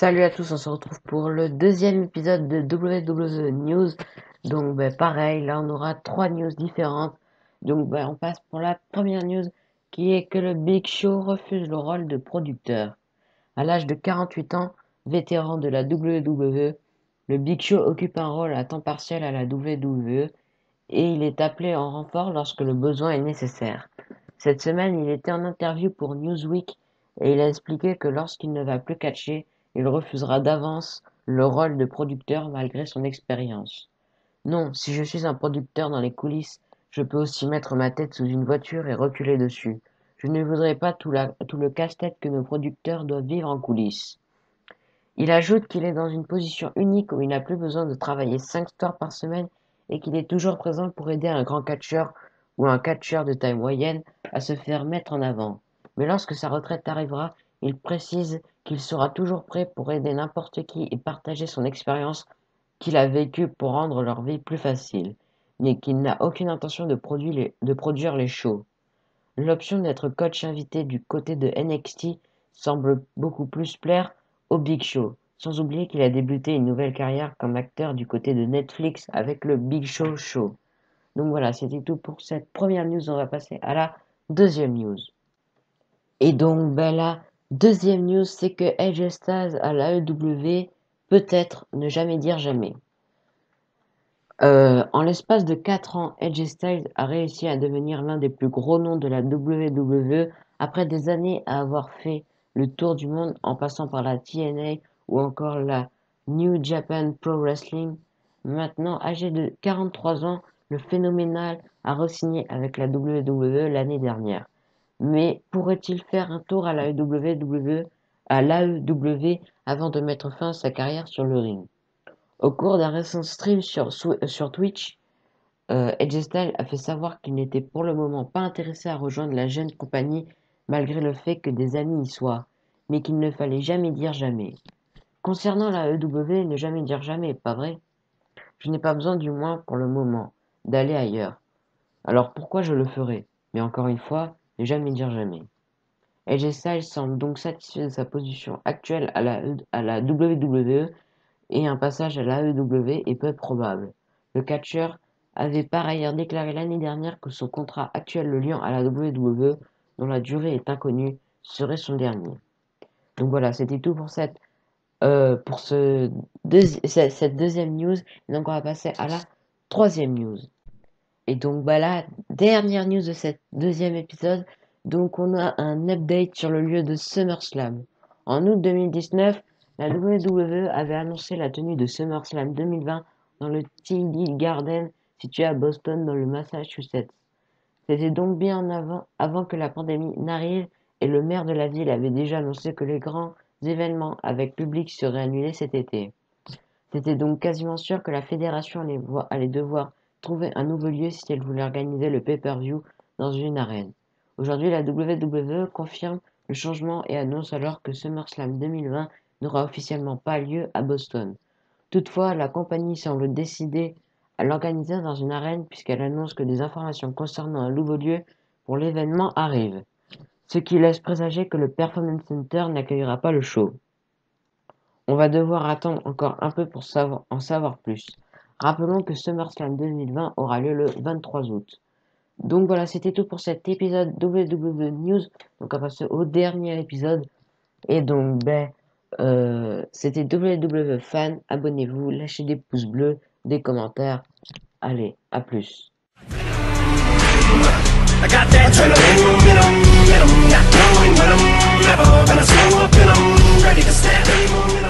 Salut à tous, on se retrouve pour le deuxième épisode de WWE News. Donc pareil, là on aura trois news différentes. Donc on passe pour la première news qui est que le Big Show refuse le rôle de producteur. À l'âge de 48 ans, vétéran de la WWE, le Big Show occupe un rôle à temps partiel à la WWE et il est appelé en renfort lorsque le besoin est nécessaire. Cette semaine, il était en interview pour Newsweek et il a expliqué que lorsqu'il ne va plus catcher, il refusera d'avance le rôle de producteur malgré son expérience. Non, si je suis un producteur dans les coulisses, je peux aussi mettre ma tête sous une voiture et reculer dessus. Je ne voudrais pas tout le casse-tête que nos producteurs doivent vivre en coulisses. Il ajoute qu'il est dans une position unique où il n'a plus besoin de travailler 5 soirs par semaine et qu'il est toujours présent pour aider un grand catcheur ou un catcheur de taille moyenne à se faire mettre en avant. Mais lorsque sa retraite arrivera, il précise qu'il sera toujours prêt pour aider n'importe qui et partager son expérience qu'il a vécue pour rendre leur vie plus facile, mais qu'il n'a aucune intention de produire les shows. L'option d'être coach invité du côté de NXT semble beaucoup plus plaire au Big Show, sans oublier qu'il a débuté une nouvelle carrière comme acteur du côté de Netflix avec le Big Show Show. Donc voilà, c'était tout pour cette première news, on va passer à la deuxième news. Et donc la deuxième news, c'est que AJ Styles à l'AEW, peut-être ne jamais dire jamais. En l'espace de 4 ans, AJ Styles a réussi à devenir l'un des plus gros noms de la WWE après des années à avoir fait le tour du monde en passant par la TNA ou encore la New Japan Pro Wrestling. Maintenant, âgé de 43 ans, le phénoménal a re-signé avec la WWE l'année dernière. Mais pourrait-il faire un tour à l'AEW avant de mettre fin à sa carrière sur le ring? Au cours d'un récent stream sur Twitch, AJ Styles a fait savoir qu'il n'était pour le moment pas intéressé à rejoindre la jeune compagnie malgré le fait que des amis y soient, mais qu'il ne fallait jamais dire jamais. Concernant la EW, ne jamais dire jamais, pas vrai? Je n'ai pas besoin, du moins pour le moment, d'aller ailleurs. Alors pourquoi je le ferais? Mais encore une fois, ne jamais dire jamais. AJ Styles semble donc satisfait de sa position actuelle à la WWE et un passage à l'AEW est peu probable. Le catcheur avait par ailleurs déclaré l'année dernière que son contrat actuel le liant à la WWE, dont la durée est inconnue, serait son dernier. Donc voilà, c'était tout pour cette deuxième news. Et donc on va passer à la troisième news. Et donc la dernière news de cet deuxième épisode. Donc on a un update sur le lieu de SummerSlam. En août 2019, la WWE avait annoncé la tenue de SummerSlam 2020 dans le TD Garden situé à Boston dans le Massachusetts. C'était donc bien avant que la pandémie n'arrive et le maire de la ville avait déjà annoncé que les grands événements avec public seraient annulés cet été. C'était donc quasiment sûr que la fédération allait devoir trouver un nouveau lieu si elle voulait organiser le pay-per-view dans une arène. Aujourd'hui, la WWE confirme le changement et annonce alors que SummerSlam 2020 n'aura officiellement pas lieu à Boston. Toutefois, la compagnie semble décider à l'organiser dans une arène puisqu'elle annonce que des informations concernant un nouveau lieu pour l'événement arrivent, ce qui laisse présager que le Performance Center n'accueillera pas le show. On va devoir attendre encore un peu pour en savoir plus. Rappelons que SummerSlam 2020 aura lieu le 23 août. Donc voilà, c'était tout pour cet épisode WWE News. Donc on va passer au dernier épisode. Et donc, c'était WWE Fan. Abonnez-vous, lâchez des pouces bleus, des commentaires. Allez, à plus. I got that adrenaline in 'em, not knowing when I'm never gonna slow up and I'm ready to stand anymore.